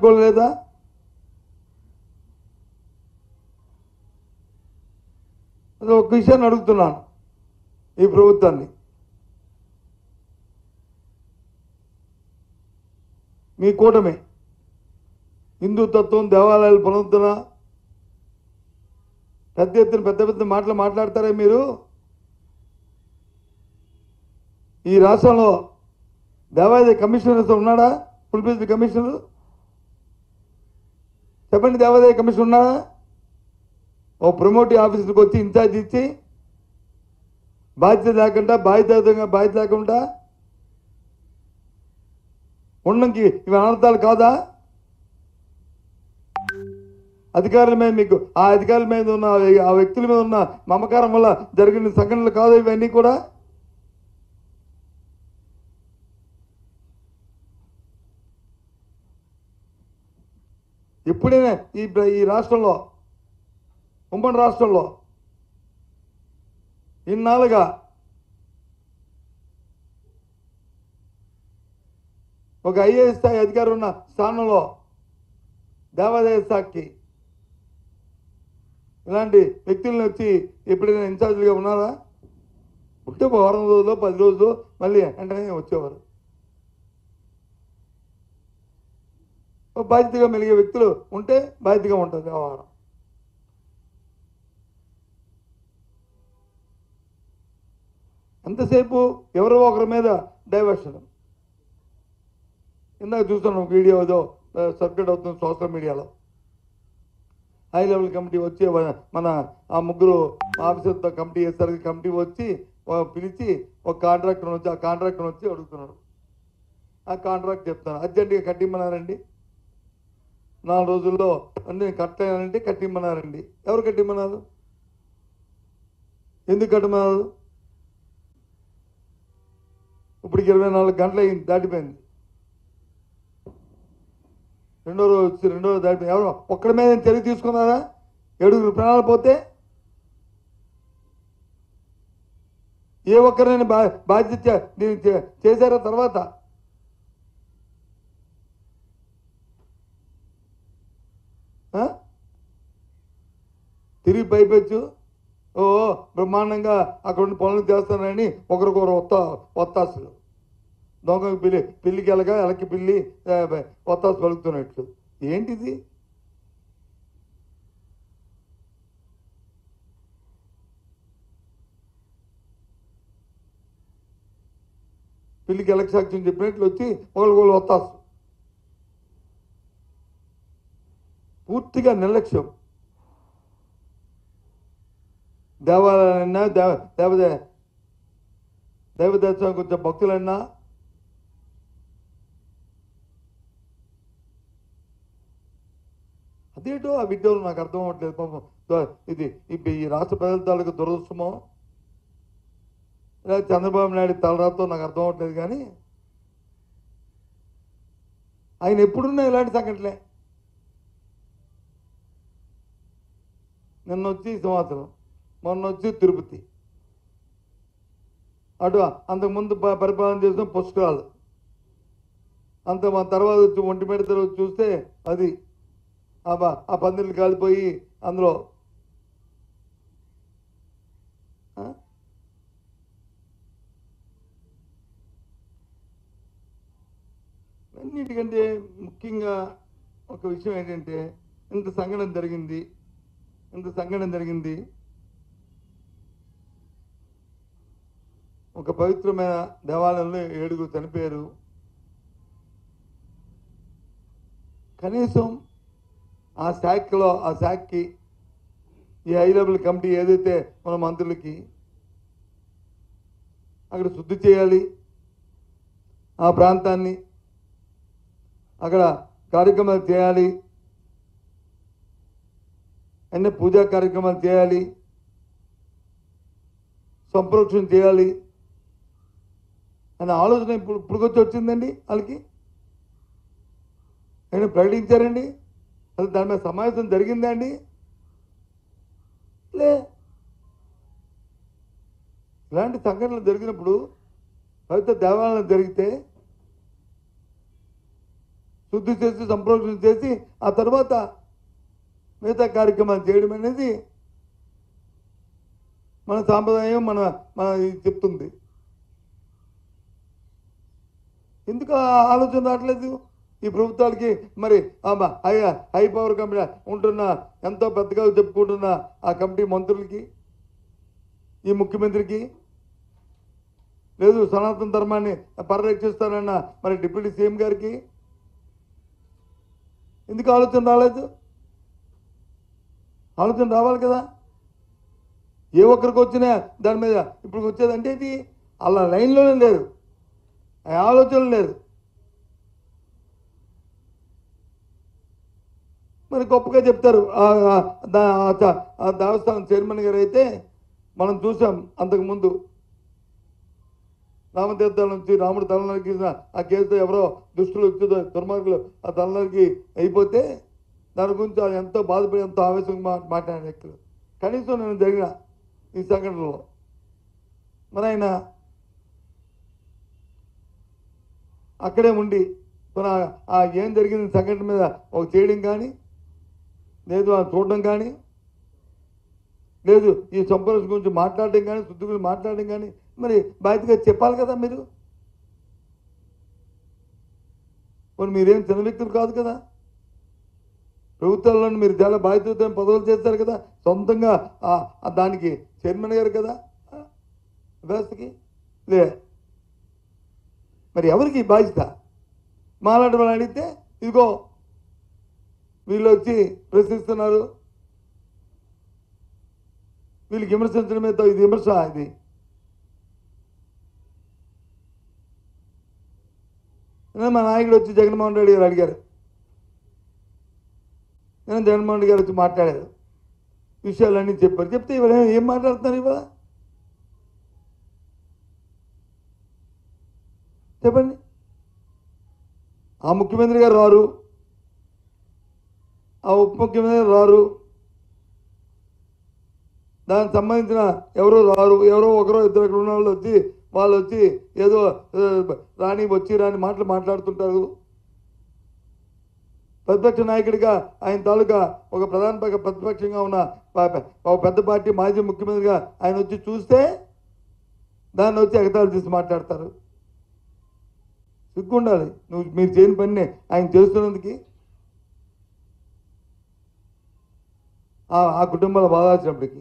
పెట్టుకోలేదా? అది ఒక విషయాన్ని అడుగుతున్నాను ఈ ప్రభుత్వాన్ని. మీ కూటమి హిందూ తత్వం, దేవాలయాల పునరుద్ధరణ, పెద్ద పెద్ద మాటలు మాట్లాడతారే మీరు. ఈ రాష్ట్రంలో దేవాదాయ కమిషనర్ ఉన్నాడా? ఫుల్ఫిల్డ్ కమిషనర్ చెప్పండి. దేవాదాయ కమిషన్ ఉన్నాడా? ఓ ప్రమోటివ్ ఆఫీసర్కి వచ్చి ఇన్ఛార్జ్ ఇచ్చి బాధ్యత లేకుండా ఉండడానికి ఇవి అనర్థాలు కాదా? అధికారుల మీద మీకు, ఆ అధికారుల మీద ఉన్న, ఆ వ్యక్తుల మీద ఉన్న మమకారం వల్ల జరిగిన సంఘటనలు కాదు ఇవన్నీ కూడా. ఎప్పుడైనా ఈ రాష్ట్రంలో, ఉమ్మడి రాష్ట్రంలో ఇన్నాళ్ళుగా ఒక ఐఏఎస్ స్థాయి అధికారి ఉన్న స్థానంలో దేవాదాయ శాఖకి ఇలాంటి వ్యక్తులను వచ్చి ఎప్పుడైనా ఇన్ఛార్జీలుగా ఉన్నారా? ఉంటే వారం రోజులు 10 రోజులు మళ్ళీ వెంటనే వచ్చేవారు. బాధ్యతగా మెలిగే వ్యక్తులు ఉంటే బాధ్యతగా ఉంటుంది వ్యవహారం. ఎంతసేపు ఎవరో ఒకరి మీద డైవర్షన్. ఇందాక చూస్తున్నాం వీడియో ఏదో సర్క్యులేట్ అవుతుంది సోషల్ మీడియాలో. హై లెవెల్ కమిటీ వచ్చి మన ఆ ముగ్గురు ఆఫీసర్తో కమిటీ వేసరికి కమిటీ వచ్చి పిలిచి ఒక కాంట్రాక్టర్ వచ్చి ఆ కాంట్రాక్టర్ వచ్చి అడుగుతున్నాడు. ఆ కాంట్రాక్ట్ చెప్తాను అర్జెంటుగా కట్టిమ్మన్నారండి, 4 రోజుల్లో అన్నీ కట్టానంటే కట్టిమ్మన్నారండి. ఎవరు కట్టిమ్మన్నారు? ఎందుకు కట్టమన్నారు? ఇప్పటికి 24 గంటలు అయింది, దాటిపోయింది. రెండో రోజు దాటిపోయింది. ఎవరు ఒక్కడి మీద చర్య తీసుకున్నారా? 7 ప్రాణాలు పోతే ఏ ఒక్కరైనా బాధ్యత చేశారా? తర్వాత తిరిగి పైపెచ్చు బ్రహ్మాండంగా అక్కడ ఉండి పనులు చేస్తానని ఒకరికొకరు ఒత్తాసులు, దొంగకి పిల్లికి ఎలకి పిల్లి ఒత్తాసు పలుకుతున్నట్లు. ఏంటిది? పిల్లికి ఎలక సాక్ష్యం చెప్పినట్లు వచ్చి ఒకరికొకరు ఒత్తాసు. పూర్తిగా నిర్లక్ష్యం. దేవాలయాలన్నా దైవదర్శనానికి వచ్చే భక్తులన్నా అదేటో ఆ విద్యలో నాకు అర్థం అవ్వట్లేదు. పాపం ఇది ఈ రాష్ట్ర ప్రజల తాలూకు దురదృష్టమో లేదా చంద్రబాబు నాయుడు తలరాతో నాకు అర్థం అవ్వట్లేదు. కానీ ఆయన ఎప్పుడున్నా ఇలాంటి సంఘటనలే. నిన్న వచ్చి సింహాచలం, మొన్న వచ్చి తిరుపతి, అటు అంతకుముందు పరిపాలన చేసిన పుష్కరాలు, మన తర్వాత వచ్చి ఒంటిమిట్ట తర్వాత చూస్తే అది ఆ పందిళ్ళు కాలిపోయి అందులో అన్నిటికంటే ముఖ్యంగా ఒక విషయం ఏంటంటే ఇంత సంఘటన జరిగింది. ఒక పవిత్రమైన దేవాలయంలో 7 చనిపోయారు. కనీసం ఆ శాఖకి ఈ హై లెవెల్ కమిటీ ఏదైతే మన మంత్రులకి అక్కడ శుద్ధి చేయాలి, ఆ ప్రాంతాన్ని అక్కడ కార్యక్రమాలు చేయాలి, అన్ని పూజా కార్యక్రమాలు చేయాలి, సంప్రోక్షణ చేయాలి అనే ఆలోచన ఇప్పుడుకొచ్చి వచ్చిందండి వాళ్ళకి. ఆయన ప్రకటించారండి? అసలు దాని మీద సమావేశం జరిగిందా అండి? ఇలాంటి సంఘటనలు జరిగినప్పుడు పవిత్ర దేవాలయాలు జరిగితే శుద్ధి చేసి సంప్రోక్షణ చేసి ఆ తర్వాత మిగతా కార్యక్రమాలు చేయడం అనేది మన సాంప్రదాయం మన మన ఇది చెప్తుంది. ఎందుకు ఆలోచన రావట్లేదు ఈ ప్రభుత్వాలకి? మరి హై పవర్ కమిటీ ఉంటున్న ఎంతో పెద్దగా చెప్పుకుంటున్న ఆ కమిటీ మంత్రులకి, ఈ ముఖ్యమంత్రికి లేదు, సనాతన ధర్మాన్ని పరిరక్షిస్తానన్న మరి డిప్యూటీ సీఎం గారికి ఎందుకు ఆలోచన రాలేదు? ఆలోచన రావాలి కదా. ఏ ఒక్కరికి వచ్చినా దాని మీద ఇప్పుడు వచ్చేదంటే ఇది అలా లైన్లోనే లేదు, ఆలోచన లేదు. మరి గొప్పగా చెప్తారు దేవస్థానం చైర్మన్ గారు అయితే మనం చూసాం అంతకుముందు రామతీర్థాల నుంచి రాముడు తలనరికి ఆ కేసుతో ఎవరో దుష్టులు వచ్చి దుర్మార్గులు ఆ తలనరికి అయిపోతే దాని గురించి అది ఎంతో బాధపడి ఎంతో ఆవేశంగా మాట్లాడిన వ్యక్తులు. కనీసం నేను జరిగిన ఈ సంఘటనలో మరి ఆయన అక్కడే ఉండి మన ఏం జరిగింది సంఘటన మీద ఒక చేయడం కానీ లేదు చూడడం కానీ లేదు ఈ సంప్రదాయం గురించి మాట్లాడడం కానీ శుద్ధి గురించి మాట్లాడడం కానీ మరి బాధ్యతగా చెప్పాలి కదా మీరు. మరి మీరేం చిన్న వ్యక్తులు కాదు కదా, ప్రభుత్వాల్లో మీరు చాలా బాధ్యత పదవులు చేస్తారు కదా, సొంతంగా దానికి చైర్మన్ గారు కదా వ్యవస్థకి. లే మరి ఎవరికి బాధ్యత? మాలాంటి వాళ్ళు అడిగితే ఇదిగో వీళ్ళు వచ్చి ప్రశ్నిస్తున్నారు, వీళ్ళకి విమర్శించడం మీద ఇది విమర్శ. ఇది మా నాయకుడు వచ్చి జగన్మోహన్ రెడ్డి గారు అడిగారు, నేను జగన్మోహన్ రెడ్డి గారు వచ్చి మాట్లాడారు, విషయాలన్నీ చెప్పారు. చెప్తే ఇవాళ ఏం మాట్లాడుతున్నారు? ఇవాళ చెప్పండి. ఆ ముఖ్యమంత్రి గారు రారు, ఆ ఉప ముఖ్యమంత్రి రారు, దానికి సంబంధించిన ఎవరో రారు, ఎవరో ఒకరో ఇద్దరు ఇక్కడ ఉన్న వాళ్ళు వచ్చి ఏదో రాని మాటలు మాట్లాడుతుంటారు. ప్రతిపక్ష నాయకుడిగా ఆయన తాలూకా ఒక ప్రతిపక్షంగా ఉన్న ఒక పెద్ద పార్టీ మాజీ ముఖ్యమంత్రిగా ఆయన వచ్చి చూస్తే దాన్ని వచ్చి ఎగతాళి తీసి మాట్లాడతారు. సిగ్గుండాలి మీరు చేయని పని ఆయన చేస్తున్నందుకు. ఆ కుటుంబాల బాధ వచ్చినప్పటికీ